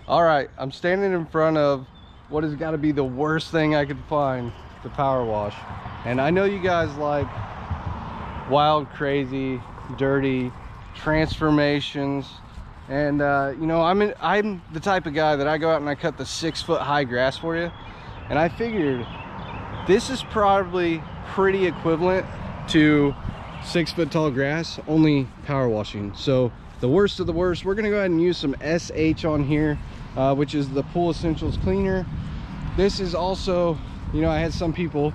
All right, I'm standing in front of what has got to be the worst thing I could find to power wash. And I know you guys like wild, crazy, dirty transformations. And you know, I'm the type of guy that I go out and I cut the 6-foot high grass for you. And I figured this is probably pretty equivalent to 6-foot tall grass, only power washing. So the worst of the worst, we're gonna go ahead and use some SH on here, which is the Pool Essentials cleaner. This is also, you know, I had some people,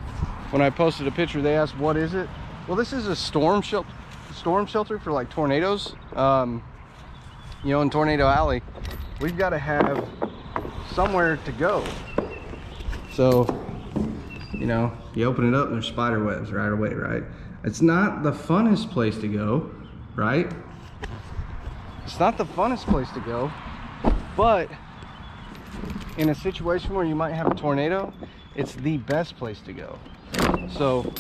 when I posted a picture, they asked, what is it? Well, this is a storm shelter for like tornadoes. You know, in Tornado Alley, we've got to have somewhere to go. So, you know, you open it up and there's spider webs right away, right? It's not the funnest place to go, right? It's not the funnest place to go, but in a situation where you might have a tornado, it's the best place to go. So,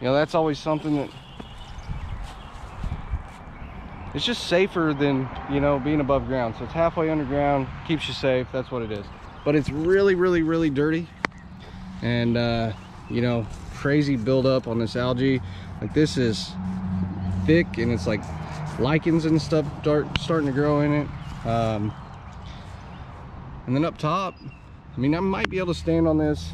you know, that's always something that it's just safer than, you know, being above ground. So it's halfway underground, keeps you safe. That's what it is. But it's really, really, really dirty. And, you know, crazy buildup on this algae. Like, this is thick and it's like lichens and stuff starting to grow in it. And then up top, I mean, I might be able to stand on this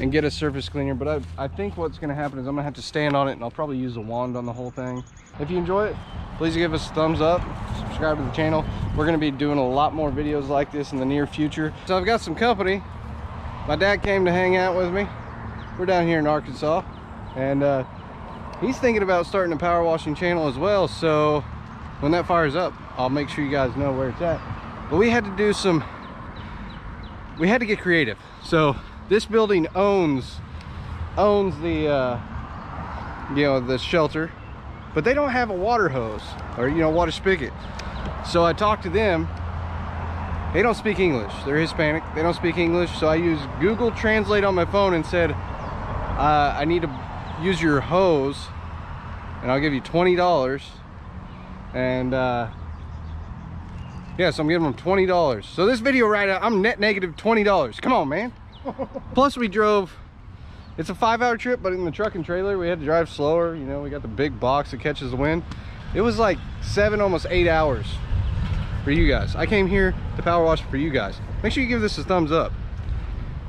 and get a surface cleaner, but I think what's going to happen is I'm going to have to stand on it and I'll probably use a wand on the whole thing. If you enjoy it, please give us a thumbs up, subscribe to the channel. We're going to be doing a lot more videos like this in the near future. So I've got some company. My dad came to hang out with me. We're down here in Arkansas, and he's thinking about starting a power washing channel as well. So when that fires up, I'll make sure you guys know where it's at. But we had to do we had to get creative. So this building owns the you know, the shelter, but they don't have a water hose or, you know, water spigot. So I talked to them. They don't speak English. They're Hispanic. They don't speak English. So I used Google Translate on my phone and said, I need to use your hose and I'll give you $20. And yeah, so I'm giving them $20. So this video right now, I'm net negative $20. Come on, man. Plus we drove, it's a 5-hour trip, but in the truck and trailer, we had to drive slower. You know, we got the big box that catches the wind. It was like 7, almost 8 hours for you guys. I came here to power wash for you guys. Make sure you give this a thumbs up.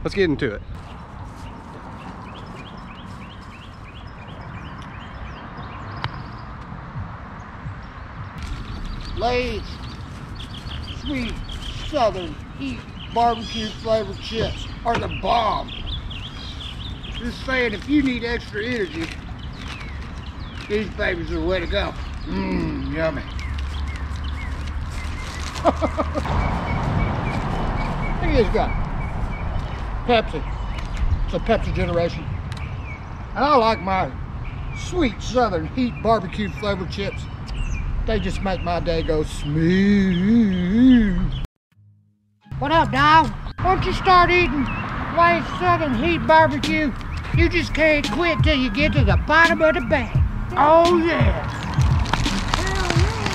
Let's get into it. Lay's sweet southern heat barbecue flavored chips are the bomb. Just saying, if you need extra energy, these babies are the way to go. Mmm, yummy. Look at this guy. Pepsi. It's a Pepsi generation. And I like my sweet southern heat barbecue flavored chips. They just make my day go smooth. What up, dog? Why don't you start eating Lay's Southern Heat Barbecue? You just can't quit till you get to the bottom of the bag. Oh, yeah. Hell yeah.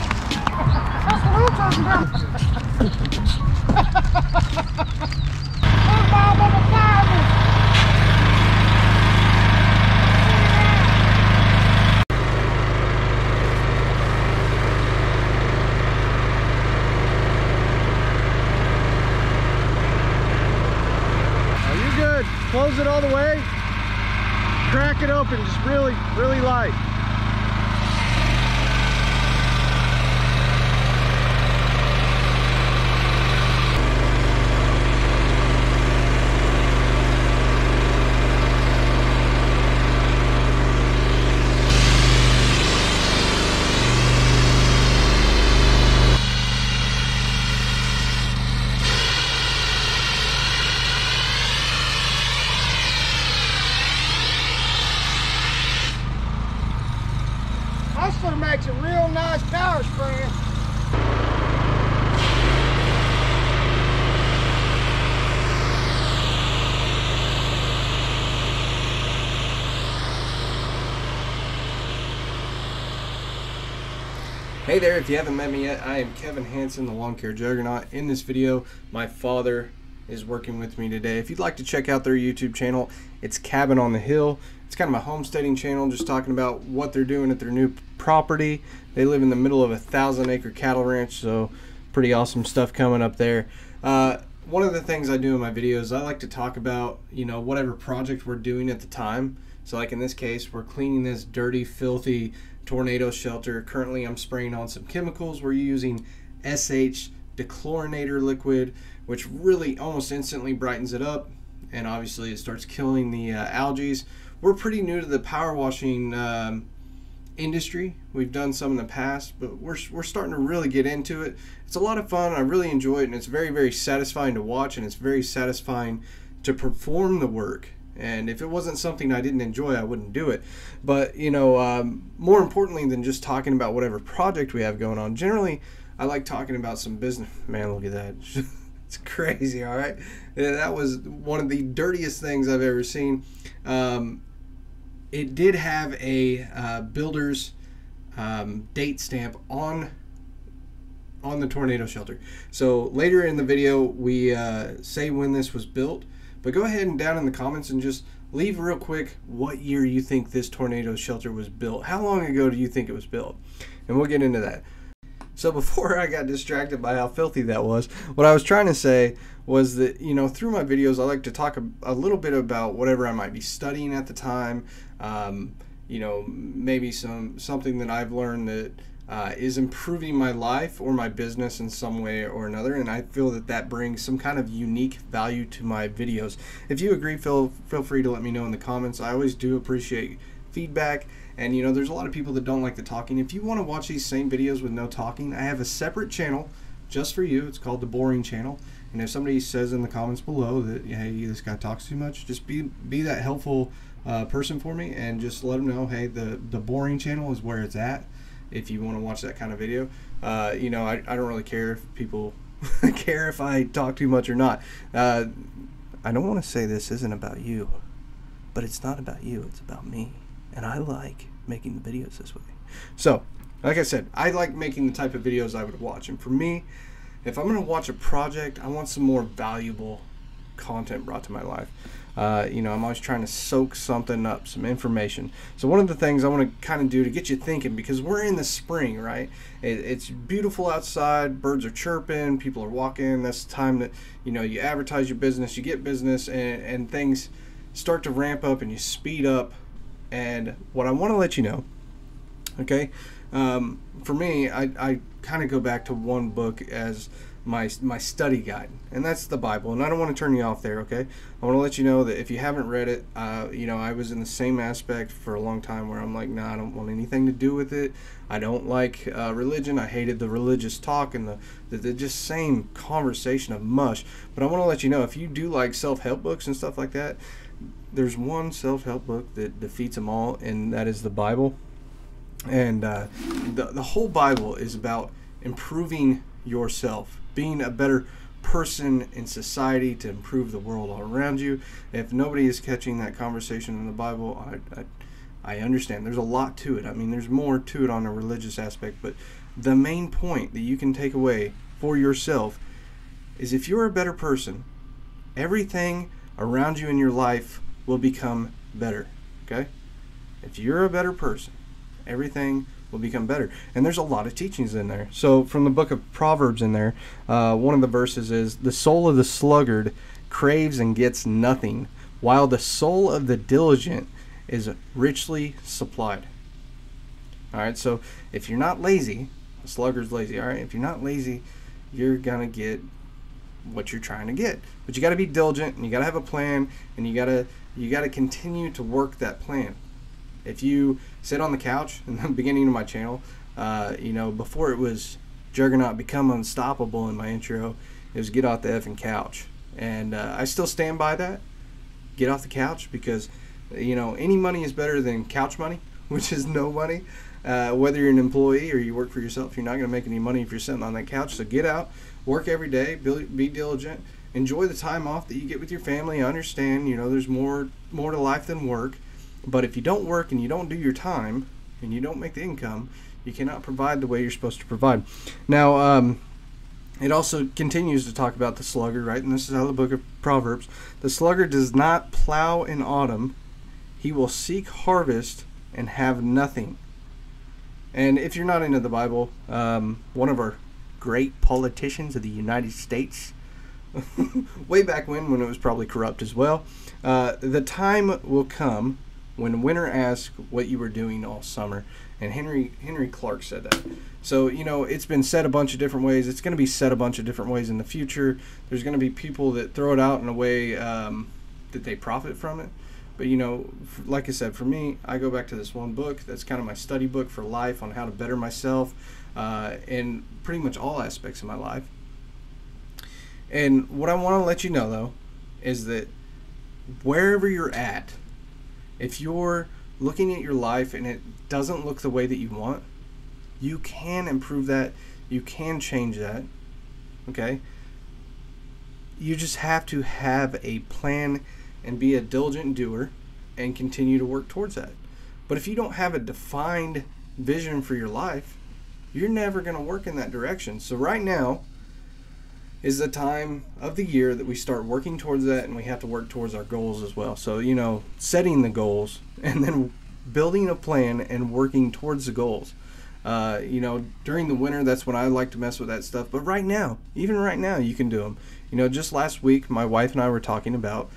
That's what I'm talking about. I'm all on the fire. Close it all the way, crack it open, just really, really light. Hey there, if you haven't met me yet, I am Kevin Hansen, the Lawn Care Juggernaut. In this video, my father is working with me today. If you'd like to check out their YouTube channel, it's Cabin on the Hill. It's kind of a homesteading channel, just talking about what they're doing at their new property. They live in the middle of a 1,000-acre cattle ranch, so pretty awesome stuff coming up there. One of the things I do in my videos, I like to talk about, whatever project we're doing at the time. So like in this case, we're cleaning this dirty, filthy tornado shelter. Currently I'm spraying on some chemicals. We're using SH dechlorinator liquid, which really almost instantly brightens it up, and obviously it starts killing the algae. We're pretty new to the power washing industry. We've done some in the past, but we're starting to really get into it. It's a lot of fun. I really enjoy it, and it's very, very satisfying to watch, and it's very satisfying to perform the work. And if it wasn't something I didn't enjoy, I wouldn't do it. But more importantly than just talking about whatever project we have going on, generally I like talking about some business. Man, look at that. It's crazy. All right, yeah, that was one of the dirtiest things I've ever seen. It did have a builder's date stamp on the tornado shelter. So later in the video we say when this was built, but go ahead and down in the comments and just leave real quick what year you think this tornado shelter was built. How long ago do you think it was built? And we'll get into that. So before I got distracted by how filthy that was, what I was trying to say was that, through my videos, I like to talk a little bit about whatever I might be studying at the time. Maybe something that I've learned that is improving my life or my business in some way or another, and I feel that brings some kind of unique value to my videos. If you agree, feel free to let me know in the comments. I always do appreciate feedback. And there's a lot of people that don't like the talking. If you want to watch these same videos with no talking, I have a separate channel just for you. It's called the Boring Channel. And if somebody says in the comments below that, hey, this guy talks too much, just be that helpful person for me, and just let them know, hey, the Boring Channel is where it's at if you want to watch that kind of video. I don't really care if people care if I talk too much or not. I don't want to say this isn't about you, but it's not about you, it's about me. And I like making the videos this way. So, like I said, I like making the type of videos I would watch. And for me, if I'm going to watch a project, I want some more valuable content brought to my life. I'm always trying to soak something up, some information. So one of the things I want to kind of do to get you thinking, because we're in the spring, right? It's beautiful outside, birds are chirping, people are walking. That's the time that, you advertise your business, you get business, and things start to ramp up and you speed up. And what I want to let you know, okay, for me, I kind of go back to one book as my study guide, and that's the Bible. And I don't want to turn you off there, okay? I want to let you know that if you haven't read it, I was in the same aspect for a long time where I'm like, nah, I don't want anything to do with it. I don't like religion. I hated the religious talk and the just same conversation of mush. But I want to let you know, if you do like self-help books and stuff like that, there's one self-help book that defeats them all, and that is the Bible. And the whole Bible is about improving yourself, being a better person in society to improve the world all around you. If nobody is catching that conversation in the Bible, I understand. There's a lot to it. I mean, there's more to it on a religious aspect, but the main point that you can take away for yourself is, if you're a better person, everything around you in your life will become better, okay? If you're a better person, everything will become better. And there's a lot of teachings in there. So from the book of Proverbs in there, one of the verses is, the soul of the sluggard craves and gets nothing, while the soul of the diligent is richly supplied. All right, so if you're not lazy, the sluggard's lazy, all right? If you're not lazy, you're gonna get what you're trying to get. But you got to be diligent, and you got to have a plan, and you got to continue to work that plan. If you sit on the couch in the beginning of my channel, before it was Juggernaut become unstoppable in my intro, it was get off the effing couch. And I still stand by that. Get off the couch, because any money is better than couch money, which is no money. Whether you're an employee or you work for yourself, you're not going to make any money if you're sitting on that couch. So get out, work every day, be diligent, enjoy the time off that you get with your family. I understand, there's more to life than work. But if you don't work and you don't do your time and you don't make the income, You cannot provide the way you're supposed to provide. Now, it also continues to talk about the sluggard, right? And this is out of the book of Proverbs. The sluggard does not plow in autumn. He will seek harvest and have nothing. And if you're not into the Bible, one of our great politicians of the United States, way back when it was probably corrupt as well, the time will come when winter asks what you were doing all summer. And Henry Clark said that. So, you know, it's been said a bunch of different ways. It's going to be said a bunch of different ways in the future. There's going to be people that throw it out in a way that they profit from it. But, you know, like I said, for me, I go back to this one book. That's kind of my study book for life on how to better myself in pretty much all aspects of my life. And what I want to let you know, though, is that wherever you're at, if you're looking at your life and it doesn't look the way that you want, you can improve that. You can change that. Okay? You just have to have a plan and be a diligent doer and continue to work towards that. But if you don't have a defined vision for your life, you're never going to work in that direction. So right now is the time of the year that we start working towards that, and we have to work towards our goals as well. So, you know, setting the goals and then building a plan and working towards the goals. You know, during the winter, that's when I like to mess with that stuff. But right now, even right now, you can do them. You know, just last week, my wife and I were talking about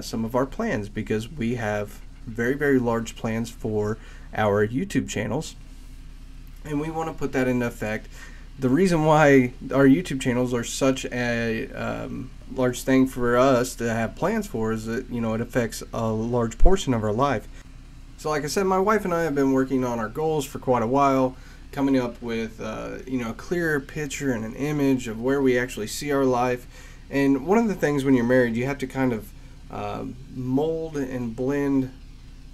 some of our plans, because we have very, very large plans for our YouTube channels, and we want to put that into effect. The reason why our YouTube channels are such a large thing for us to have plans for is that, you know, it affects a large portion of our life. So like I said, my wife and I have been working on our goals for quite a while, coming up with you know, a clearer picture and an image of where we actually see our life. And one of the things when you're married, you have to kind of mold and blend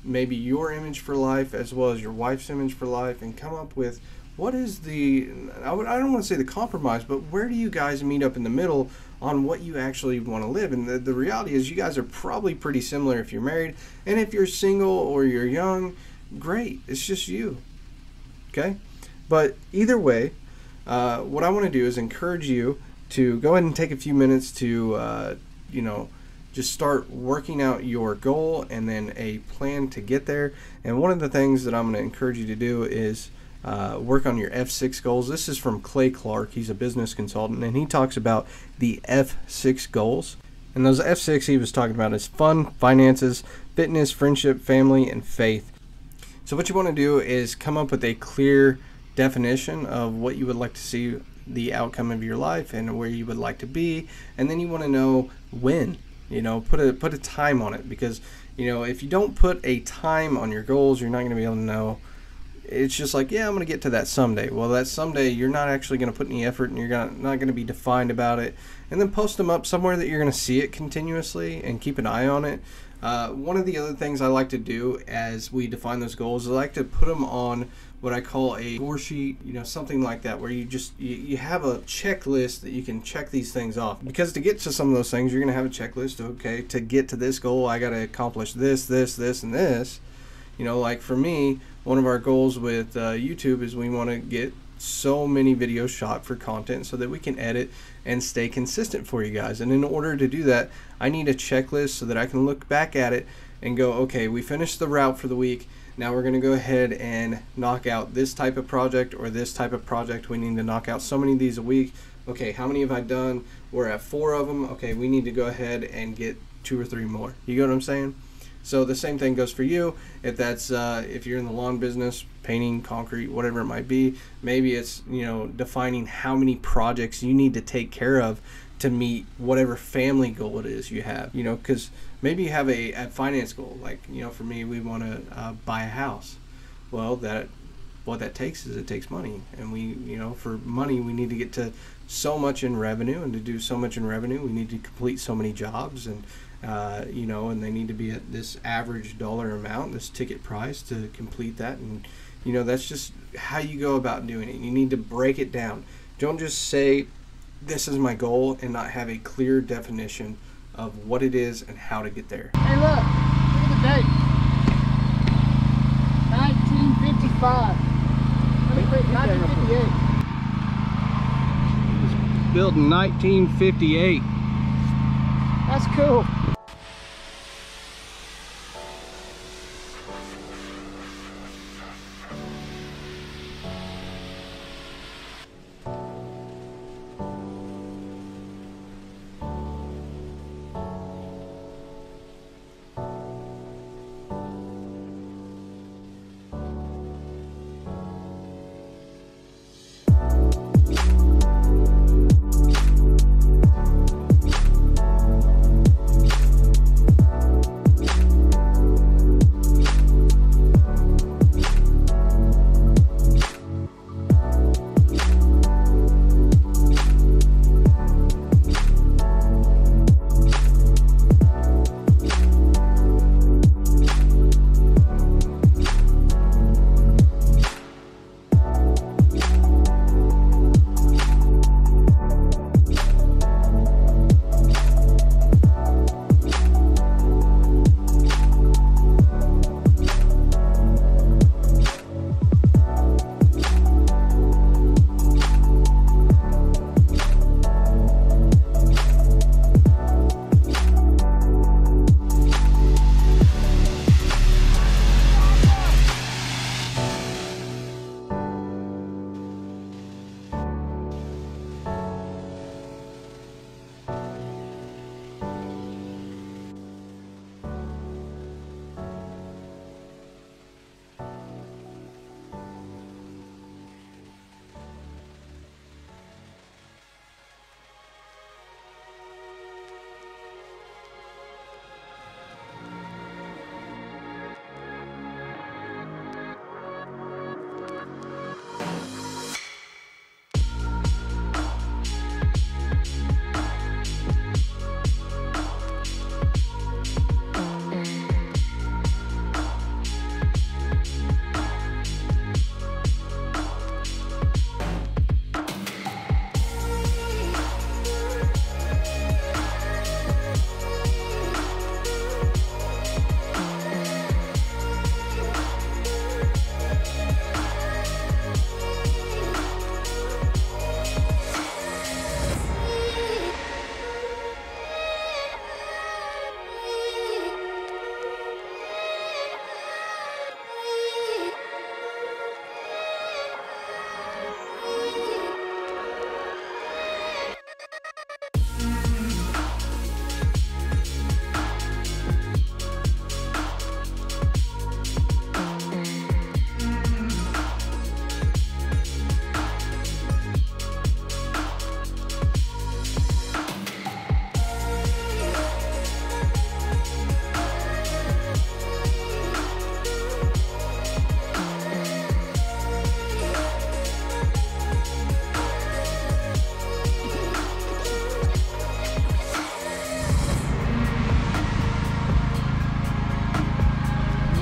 maybe your image for life as well as your wife's image for life, and come up with what is the, I don't want to say the compromise, but where do you guys meet up in the middle on what you actually want to live? And the reality is you guys are probably pretty similar if you're married, and if you're single or you're young, great, it's just you. Okay? But either way, what I want to do is encourage you to go ahead and take a few minutes to, you know, just start working out your goal and then a plan to get there. And one of the things that I'm going to encourage you to do is work on your F6 goals. This is from Clay Clark. He's a business consultant, and he talks about the F6 goals. And those F6 he was talking about is fun, finances, fitness, friendship, family, and faith. So what you want to do is come up with a clear definition of what you would like to see the outcome of your life and where you would like to be, and then you want to know when. You know, put a time on it, because, you know, if you don't put a time on your goals, you're not going to be able to know. It's just like, yeah, I'm going to get to that someday. Well, that someday, you're not actually going to put any effort, and you're not going to be defined about it. And then post them up somewhere that you're going to see it continuously and keep an eye on it. One of the other things I like to do as we define those goals is I like to put them on what I call a score sheet, you know, something like that, where you just you have a checklist that you can check these things off. Because to get to some of those things, you're going to have a checklist. Okay, to get to this goal, I got to accomplish this, this, this, and this. You know, like for me, one of our goals with YouTube is we want to get so many videos shot for content so that we can edit and stay consistent for you guys. And in order to do that, I need a checklist so that I can look back at it and go, okay, we finished the route for the week. Now we're going to go ahead and knock out this type of project or this type of project. We need to knock out so many of these a week. Okay, how many have I done? We're at 4 of them. Okay, we need to go ahead and get 2 or 3 more. You get what I'm saying? So the same thing goes for you. If that's if you're in the lawn business, painting, concrete, whatever it might be, maybe it's, you know, defining how many projects you need to take care of to meet whatever family goal it is you have. You know, because maybe you have a finance goal. Like, you know, for me, we want to buy a house. Well, what that takes is it takes money, and we, you know, for money we need to get to so much in revenue, and to do so much in revenue we need to complete so many jobs, and you know, and they need to be at this average dollar amount, this ticket price to complete that. And you know, that's just how you go about doing it. You need to break it down. Don't just say this is my goal and not have a clear definition of what it is and how to get there. Hey, look at the date. 1955. Let me 1958. Built in 1958. That's cool.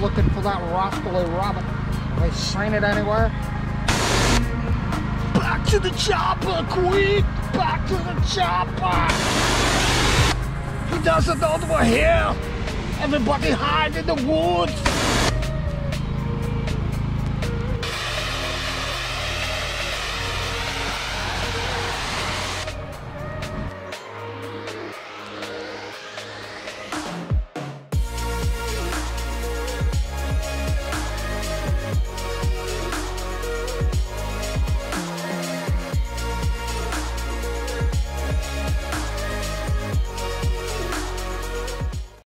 Looking for that rascally rabbit. Have they seen it anywhere? Back to the chopper, quick! Back to the chopper! He doesn't know we're here! Everybody hide in the woods!